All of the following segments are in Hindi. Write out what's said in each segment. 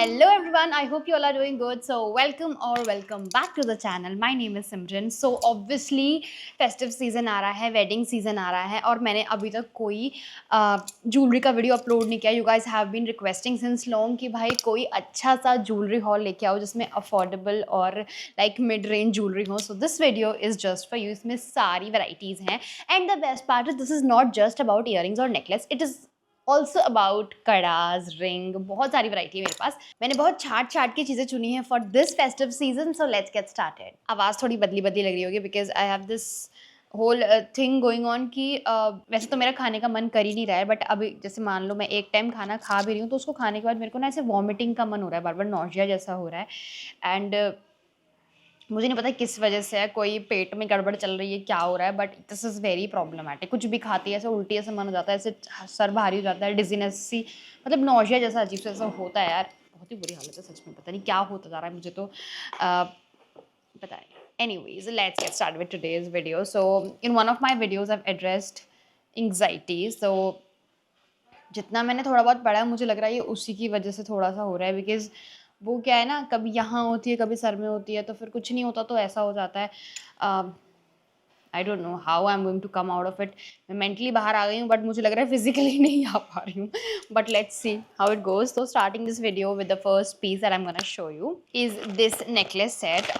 Hello everyone, I hope you all are doing good. So welcome back to the channel. My name is Simran. So obviously festive season आ रहा है, wedding season आ रहा है और मैंने अभी तक कोई ज्वेलरी का वीडियो अपलोड नहीं किया. You guys have been requesting since long कि भाई कोई अच्छा सा ज्वेलरी हॉल लेके आओ जिसमें अफोर्डेबल और लाइक मिड रेंज ज्वेलरी हो. So this video is just for you. इसमें सारी varieties हैं and the best part is this is not just about earrings or necklace. It is also about kadas ring. बहुत सारी वैरायटी है मेरे पास. मैंने बहुत छाट के चीज़ें चुनी है for this festive season. So let's get started. आवाज़ थोड़ी बदली लग रही होगी because I have this whole thing going on कि वैसे तो मेरा खाने का मन कर ही नहीं रहा है बट अभी जैसे मान लो मैं एक टाइम खाना खा भी रही हूँ तो उसको खाने के बाद मेरे को ना ऐसे वॉमिटिंग का मन हो रहा है, बार बार नौशिया जैसा हो रहा है एंड मुझे नहीं पता किस वजह से है, कोई पेट में गड़बड़ चल रही है, क्या हो रहा है, but this is very problematic. कुछ भी खाती है ऐसे उल्टी ऐसे मन हो जाता है, ऐसे सर भारी हो जाता है, डिजीनेस सी, मतलब नौशिया जैसा अजीब सा ऐसा होता है यार. बहुत ही बुरी हालत है सच में, पता नहीं क्या होता जा रहा है मुझे तो पता नहीं. Anyways, let's get started with today's video. So in one of my videos I've addressed anxiety. So जितना मैंने थोड़ा बहुत पढ़ा है मुझे लग रहा है ये उसी की वजह से थोड़ा सा हो रहा है बिकॉज वो क्या है ना, कभी यहाँ होती है कभी सर में होती है तो फिर कुछ नहीं होता तो ऐसा हो जाता है. I don't know how I am going to come out of it. मैं मेंटली बाहर आ गई हूँ बट मुझे लग रहा है फिजिकली नहीं आ पा रही हूँ. But let's see how it goes. तो starting this video with the first piece that I am gonna show you is this necklace set.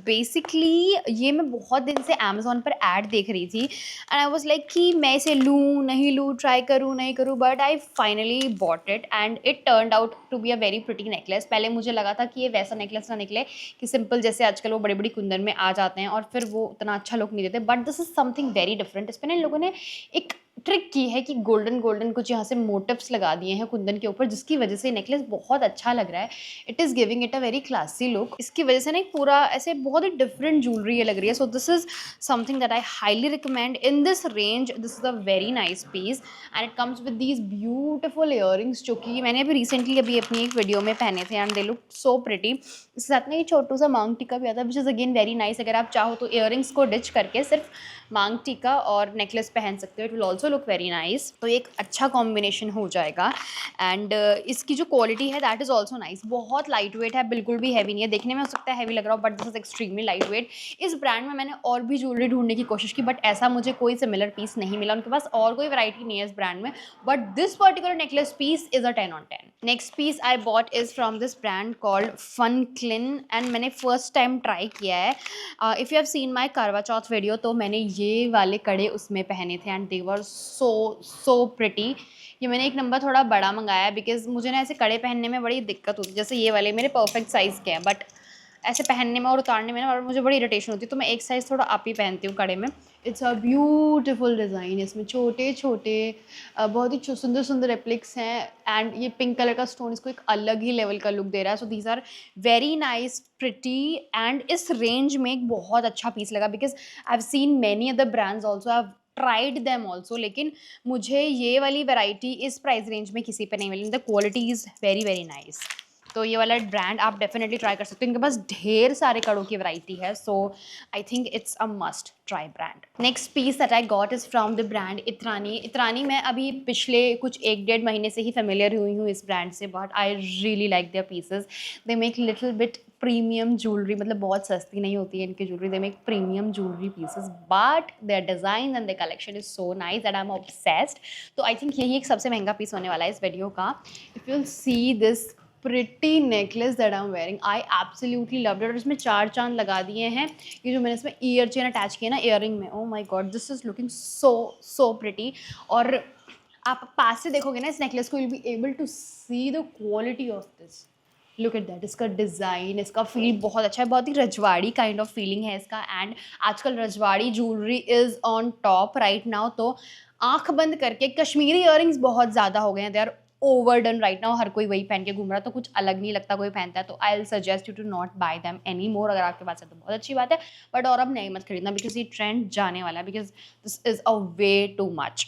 Basically ये मैं बहुत दिन से अमेजोन पर ऐड देख रही थी एंड आई वॉज लाइक कि मैं इसे लूँ नहीं लूँ, ट्राई करूँ नहीं करूँ, but I finally bought it and it turned out to be a very pretty necklace. पहले मुझे लगा था कि ये वैसा नेकलेस ना निकले कि सिंपल जैसे आजकल वो बड़ी बड़ी कुंदन में आ जाते हैं और फिर वो उतना अच्छा लुक नहीं देते, but this is something very different. इस पर ना इन लोगों ने एक ट्रिक की है कि गोल्डन कुछ यहाँ से मोटिव्स लगा दिए हैं कुंदन के ऊपर जिसकी वजह से नेकलेस बहुत अच्छा लग रहा है. It is giving it a very classy look. इसकी वजह से ना एक पूरा ऐसे बहुत ही डिफरेंट ज्वेलरी ये लग रही है. So this is something that I highly recommend in this range. This is a very nice piece and it comes with these beautiful earrings जो कि मैंने अभी रिसेंटली अपनी एक वीडियो में पहने थे and they look so pretty. इसके साथ में ये छोटू सा मांग टीका भी आता है which is again very nice. अगर आप चाहो तो ईयरिंग्स को डिच करके सिर्फ मांग टीका और नेकलेस पहन सकते हो. It will also look very nice. तो एक अच्छा कॉम्बिनेशन हो जाएगा एंड इसकी जो क्वालिटी है दैट इज़ ऑल्सो नाइस. बहुत लाइट वेट है, बिल्कुल भी हैवी नहीं है. देखने में हो सकता है हैवी लग रहा हो but this is extremely light weight. इस ब्रांड में मैंने और भी ज्वेलरी ढूंढने की कोशिश की बट ऐसा मुझे कोई सिमिलर पीस नहीं मिला. उनके पास और कोई वैरायटी नहीं है इस ब्रांड में, but this particular necklace piece is a 10 on 10. Next piece I bought is from this brand called Fun Clin and मैंने फर्स्ट टाइम ट्राई किया है. If you have seen my Karva Chauth video तो मैंने ये वाले कड़े उसमें पहने थे and they were so pretty. ये मैंने एक नंबर थोड़ा बड़ा मंगाया है बिकॉज मुझे ना ऐसे कड़े पहनने में बड़ी दिक्कत होती है. जैसे ये वाले मेरे परफेक्ट साइज़ के हैं बट ऐसे पहनने में और उतारने में ना मुझे बड़ी इरिटेशन होती है तो मैं एक साइज़ थोड़ा आप ही पहनती हूँ कड़े में. It's a beautiful design. इसमें छोटे छोटे बहुत ही सुंदर सुंदर एप्लिक्स हैं एंड ये पिंक कलर का स्टोन इसको एक अलग ही लेवल का लुक दे रहा है. So these are very nice pretty and इस रेंज में एक बहुत अच्छा पीस लगा because I have seen many other brands also, I have tried them also, लेकिन मुझे ये वाली वैरायटी इस प्राइस रेंज में किसी पे नहीं मिली. The quality is very very nice. तो ये वाला ब्रांड आप डेफिनेटली ट्राई कर सकते हो. इनके पास ढेर सारे कड़ों की वैरायटी है. So I think it's a must try brand. Next piece that I got is from the brand Itrani. Itrani मैं अभी पिछले कुछ 1-1.5 महीने से ही फेमिलियर हुई हूँ इस ब्रांड से, but I really like their pieces. They make little bit premium jewellery, मतलब बहुत सस्ती नहीं होती है इनकी jewellery. They make premium jewellery pieces but their design and their collection is so nice that I am obsessed. तो आई थिंक यही एक सबसे महंगा पीस होने वाला है इस वीडियो का. If you will see this pretty necklace that I'm wearing, I absolutely loved it. और इसमें 4 चांद लगा दिए हैं. ये जो मैंने इसमें ईयर चेन अटैच किया ना ईयरिंग में, oh my god, this is looking so pretty. और आप पास से देखोगे ना इस नेकलेस को, you'll be able to see the quality of this. लुक एट दैट. इसका डिज़ाइन, इसका फील बहुत अच्छा है. बहुत ही रजवाड़ी काइंड ऑफ फीलिंग है इसका एंड आजकल rajwadi jewellery is on top right now. तो आंख बंद करके कश्मीरी ईयरिंग्स बहुत ज़्यादा हो गए हैं. They are overdone right now. हर कोई वही पहन के घूम रहा है तो कुछ अलग नहीं लगता कोई पहनता है. तो I will suggest you to not buy them any more. अगर आपके पास है तो बहुत अच्छी बात है बट और अब नहीं मत खरीदना बिकॉज ये ट्रेंड जाने वाला है. Because this is a way too much.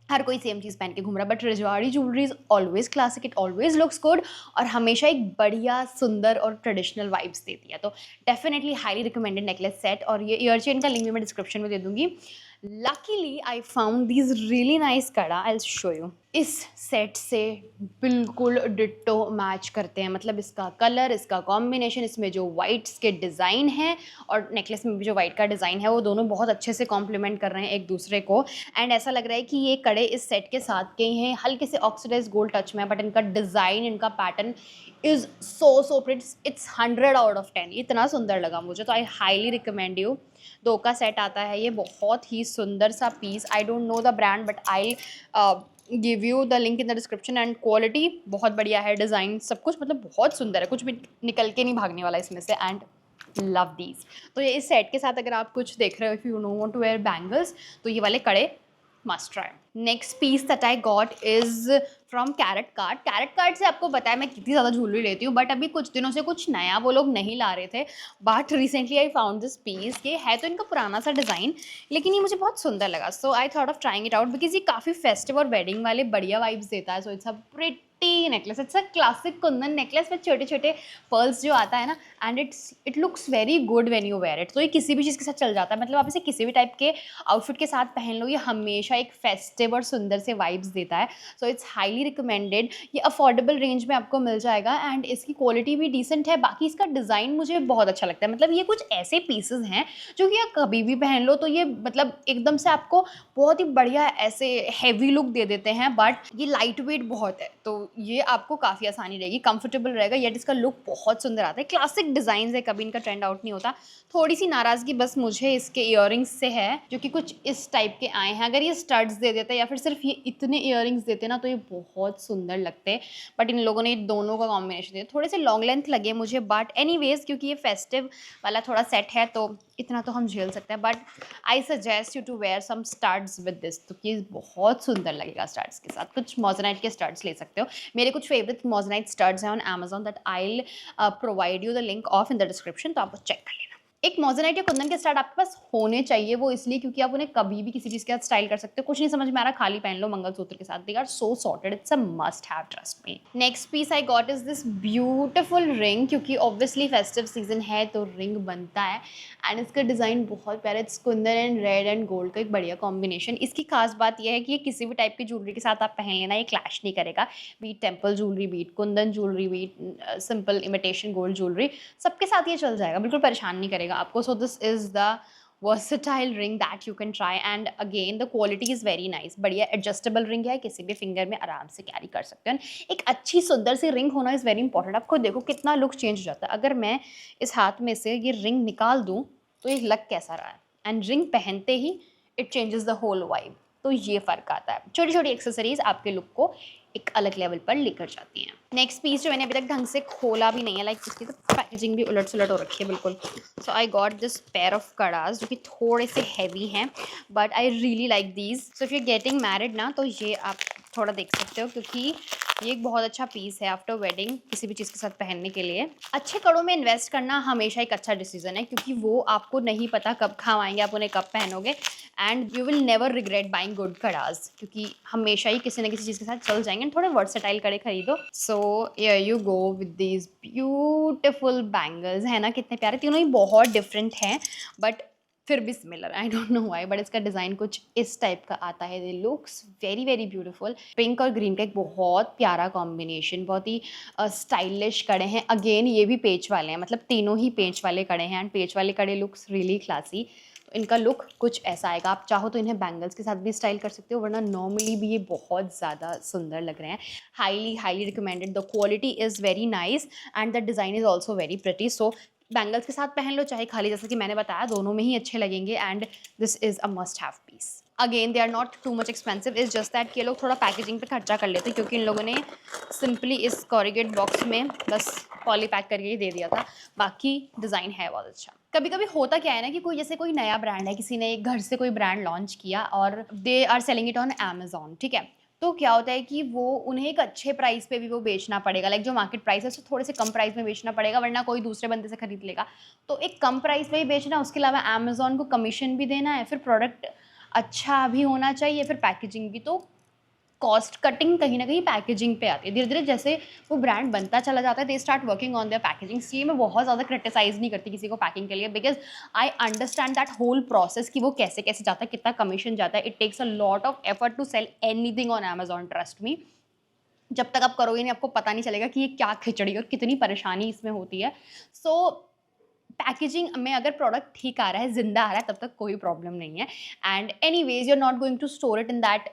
हर कोई सेम चीज़ पहन के घूम रहा है but rajwadi jewellery is always classic. It always looks good और हमेशा एक बढ़िया सुंदर और ट्रेडिशनल वाइब्स देती है. तो definitely highly recommended necklace set. और ये ईयर चेन का लिंक भी मैं डिस्क्रिप्शन में दे दूँगी. Luckily I found these really nice कड़ा, आई विल शो यू। इस सेट से बिल्कुल डिट्टो मैच करते हैं, मतलब इसका कलर, इसका कॉम्बिनेशन, इसमें जो वाइट्स के डिज़ाइन है और नेकलेस में भी जो वाइट का डिज़ाइन है, वो दोनों बहुत अच्छे से कॉम्प्लीमेंट कर रहे हैं एक दूसरे को। एंड ऐसा लग रहा है कि ये कड़े इस सेट के साथ के हैं, हल्के से ऑक्सीडाइज गोल्ड टच में, बट इनका डिज़ाइन, इनका pattern is so pretty. It's 100 out of 10। इतना सुंदर लगा मुझे, तो आई हाईली रिकमेंड यू। 2 का सेट आता है ये, बहुत ही सुंदर सा piece. I don't know the brand but I give you the link in the description. And quality बहुत बढ़िया है, डिज़ाइन सब कुछ मतलब बहुत सुंदर है, कुछ भी निकल के नहीं भागने वाला इसमें से। And love these. तो ये इस सेट के साथ अगर आप कुछ देख रहे हो, if you no want to wear bangles, तो ये वाले कड़े must try. Next piece that I got is from Carat Cart. Carat Cart से आपको पता है मैं कितनी ज़्यादा ज्वेलरी लेती हूँ, बट अभी कुछ दिनों से कुछ नया वो लोग नहीं ला रहे थे। But recently I found this piece. ये है तो इनका पुराना सा डिज़ाइन, लेकिन ये मुझे बहुत सुंदर लगा, so I thought of trying it out, because ये काफ़ी फेस्टिव और वेडिंग वाले बढ़िया वाइब्स देता है। So it's a pretty necklace, it's a classic kundan necklace with छोटे छोटे पर्ल्स जो आता है ना, and it looks very good when you wear it. तो ये किसी भी चीज़ के साथ चल जाता है, मतलब आप इसे किसी भी टाइप के आउटफिट के साथ पहन लो, ये हमेशा एक फेस्टिव और सुंदर से वाइब्स देता है। So it's highly recommended. ये अफोर्डेबल रेंज में आपको मिल जाएगा एंड इसकी क्वालिटी भी डिसेंट है। बाकी इसका डिज़ाइन मुझे बहुत अच्छा लगता है, मतलब ये कुछ ऐसे पीसेस हैं जो कि आप कभी भी पहन लो तो ये मतलब एकदम से आपको बहुत ही बढ़िया ऐसे हैवी लुक दे देते हैं। बट ये लाइट वेट बहुत है, तो ये आपको काफ़ी आसानी रहेगी, कंफर्टेबल रहेगा, येट इसका लुक बहुत सुंदर आता है। क्लासिक डिज़ाइन है, कभी इनका ट्रेंड आउट नहीं होता। थोड़ी सी नाराज़गी बस मुझे इसके इयररिंग्स से है, जो कि कुछ इस टाइप के आए हैं। अगर ये स्टड्स दे देते या फिर सिर्फ ये इतने इयररिंग्स देते ना, तो ये बहुत सुंदर लगते। बट इन लोगों ने दोनों का कॉम्बिनेशन दिया, थोड़े से लॉन्ग लेंथ लगे मुझे। बट एनीवेज, क्योंकि ये फेस्टिव वाला थोड़ा सेट है तो इतना तो हम झेल सकते हैं। But I suggest you to wear some studs with this, तो ये बहुत सुंदर लगेगा स्टड्स के साथ। कुछ मोज़ेनाइट के स्टड्स ले सकते हो। मेरे कुछ फेवरेट मोज़ेनाइट स्टड्स हैं on Amazon, that I will provide you the link of in the description, तो आप चेक कर लेना। एक मोज़ेनाइट या कुंदन के स्टड आपके पास होने चाहिए, वो इसलिए क्योंकि आप उन्हें कभी भी किसी चीज़ के साथ स्टाइल कर सकते हो। कुछ नहीं समझ में आ रहा, खाली पहन लो मंगलसूत्र के साथ, they are so sorted, it's a must have, trust me. Next piece I got is this beautiful ring, क्योंकि ऑब्वियसली फेस्टिव सीजन है तो रिंग बनता है। एंड इसका डिज़ाइन बहुत प्यारा, it's Kundan and red and gold का एक बढ़िया कॉम्बिनेशन। इसकी खास बात यह है कि ये किसी भी टाइप की ज्वेलरी के साथ आप पहन लेना, ये क्लैश नहीं करेगा। Be it temple jewellery, be it kundan jewellery, be it simple imitation gold jewellery, सबके साथ ये चल जाएगा, बिल्कुल परेशान नहीं करेगा आपको। सो this is the versatile ring that you can try, and again the quality is very nice। बढ़िया एडजस्टेबल रिंग है, किसी भी फिंगर में आराम से कैरी कर सकते हैं। एक अच्छी सुंदर सी रिंग होना इज़ वेरी इंपॉर्टेंट। आप खुद देखो कितना लुक चेंज हो जाता है। अगर मैं इस हाथ में से ये रिंग निकाल दूँ तो ये लग कैसा रहा है, एंड रिंग पहनते ही it changes the whole vibe. तो ये फ़र्क आता है। छोटी छोटी एक्सेसरीज आपके लुक को एक अलग लेवल पर लेकर जाती हैं। नेक्स्ट पीस जो मैंने अभी तक ढंग से खोला भी नहीं है, लाइक इसकी तो पैकेजिंग भी उलट सुलट हो रखी है बिल्कुल। So I got this pair of kadas, जो कि थोड़े से हैवी हैं, but I really like these. So if you getting married ना, तो ये आप थोड़ा देख सकते हो, क्योंकि ये एक बहुत अच्छा पीस है आफ्टर वेडिंग किसी भी चीज़ के साथ पहनने के लिए। अच्छे कड़ों में इन्वेस्ट करना हमेशा एक अच्छा डिसीजन है, क्योंकि वो आपको नहीं पता कब काम आएंगे, आप उन्हें कब पहनोगे, and you will never regret buying good kadas, क्योंकि हमेशा ही किसी न किसी चीज़ के साथ चल जाएंगे। थोड़े वर्सेटाइल कड़े खरीदो। So here you go with these beautiful bangles, है ना कितने प्यारे, तीनों ही बहुत डिफरेंट हैं बट फिर भी सिमिलर। I don't know why, but इसका डिज़ाइन कुछ इस टाइप का आता है। They looks very very beautiful. Pink और ग्रीन का एक बहुत प्यारा कॉम्बिनेशन, बहुत ही स्टाइलिश कड़े हैं। अगेन ये भी पेच वाले हैं, मतलब तीनों ही पेच वाले कड़े हैं, एंड पेच वाले कड़े लुक्स रियली क्लासी। तो इनका लुक कुछ ऐसा आएगा। आप चाहो तो इन्हें बैंगल्स के साथ भी स्टाइल कर सकते हो, वरना नॉर्मली भी ये बहुत ज़्यादा सुंदर लग रहे हैं। Highly highly recommended. The quality is very nice and the design is also very pretty. So bangles के साथ पहन लो, चाहे खाली, जैसा कि मैंने बताया, दोनों में ही अच्छे लगेंगे। And this is a must have piece. Again they are not too much expensive, is just that कि ये लोग थोड़ा पैकेजिंग पे खर्चा कर लेते हैं, क्योंकि इन लोगों ने सिंपली इस कॉरिगेट बॉक्स में बस पॉली पैक करके ही दे दिया था। बाकी डिज़ाइन है बहुत अच्छा। कभी कभी होता क्या है ना, कि कोई जैसे कोई नया ब्रांड है, किसी ने एक घर से कोई ब्रांड लॉन्च किया और they are selling it on Amazon, ठीक है। तो क्या होता है कि वो उन्हें एक अच्छे प्राइस पे भी वो बेचना पड़ेगा, लाइक जो मार्केट प्राइस है उससे थोड़े से कम प्राइस में बेचना पड़ेगा, वरना कोई दूसरे बंदे से खरीद लेगा। तो एक कम प्राइस पे ही बेचना, उसके अलावा अमेजोन को कमीशन भी देना है, फिर प्रोडक्ट अच्छा भी होना चाहिए, फिर पैकेजिंग भी। तो कॉस्ट कटिंग कहीं ना कहीं पैकेजिंग पे आती है। धीरे धीरे जैसे वो ब्रांड बनता चला जाता है, they start working on their packaging. ये मैं बहुत ज़्यादा क्रिटिसाइज नहीं करती किसी को पैकिंग के लिए, because I understand that whole process कि वो कैसे कैसे जाता है, कितना कमीशन जाता है। It takes a lot of effort to sell anything on Amazon, trust me. जब तक आप करोगे नहीं आपको पता नहीं चलेगा कि ये क्या खिचड़ी और कितनी परेशानी इसमें होती है। सो पैकेजिंग में अगर प्रोडक्ट ठीक आ रहा है, जिंदा आ रहा है, तब तक कोई प्रॉब्लम नहीं है। And anyways you are not going to store it in that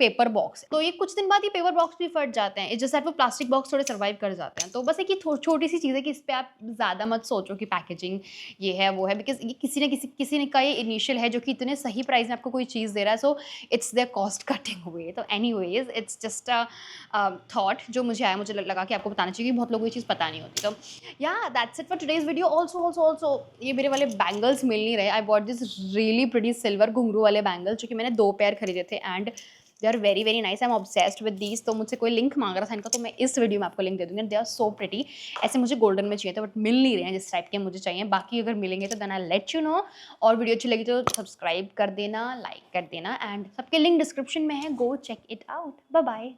paper box. तो ये कुछ दिन बाद ये पेपर बॉक्स भी फट जाते हैं, जैसे वो प्लास्टिक बॉक्स थोड़े सर्वाइव कर जाते हैं। तो बस एक ये छोटी सी चीज़ है कि इस पर आप ज़्यादा मत सोचो कि पैकेजिंग ये है वो है, बिकॉज ये किसी ने का ये इनिशियल है जो कि इतने सही प्राइस में आपको कोई चीज़ दे रहा है। So it's their cost cutting way. तो anyways it's just a thought जो मुझे आया, मुझे लगा कि आपको बताना चाहिए कि बहुत लोगों को ये चीज़ पता नहीं होती। तो या that's it for today's video. Also ये मेरे वाले बैंगल्स मिल नहीं रहे। I bought this really pretty silver घुंघरू वाले बैंगल्स जो कि मैंने 2 पेयर खरीदे थे, and they are very very nice. I am obsessed with these. तो मुझसे कोई लिंक मांग रहा था इनका, तो मैं इस वीडियो में आपको लिंक दे दूँगी। They are so pretty. ऐसे मुझे गोल्डन में चाहिए थे बट मिल नहीं रहे हैं जिस टाइप के मुझे चाहिए। बाकी अगर मिलेंगे तो then I let you know. और वीडियो अच्छी लगी तो सब्सक्राइब कर देना, लाइक कर देना, एंड सबके लिंक डिस्क्रिप्शन में है। Go check it out. Bye bye.